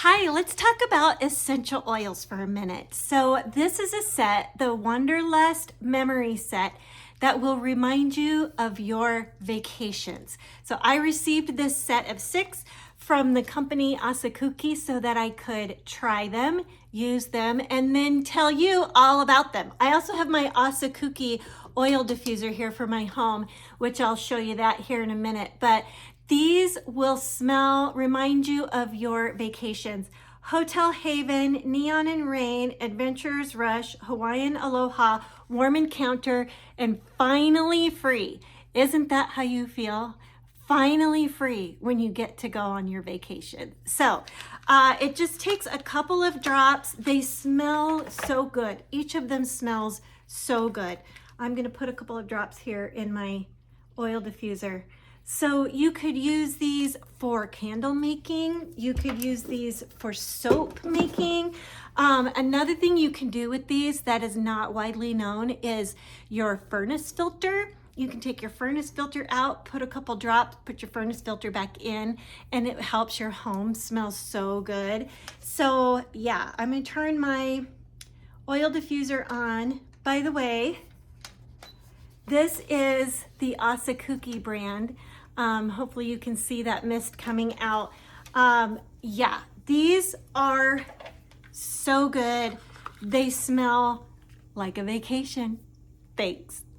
Hi, let's talk about essential oils for a minute. So this is a set, the Wanderlust memory set, that will remind you of your vacations. So I received this set of 6 from the company ASAKUKI so that I could try them, use them, and then tell you all about them. I also have my ASAKUKI oil diffuser here for my home, which I'll show you that here in a minute. But these will remind you of your vacations. Hotel Haven, Neon and Rain, Adventurers Rush, Hawaiian Aloha, Warm Encounter, and finally free. Isn't that how you feel? Finally free when you get to go on your vacation. So it just takes a couple of drops. They smell so good. Each of them smells so good. I'm gonna put a couple of drops here in my oil diffuser. So you could use these for candle making. You could use these for soap making. Another thing you can do with these that is not widely known is your furnace filter. You can take your furnace filter out, put a couple drops, put your furnace filter back in, and it helps your home smell so good. So yeah, I'm gonna turn my oil diffuser on. By the way, this is the ASAKUKI brand. Hopefully you can see that mist coming out. Yeah, these are so good. They smell like a vacation. Thanks.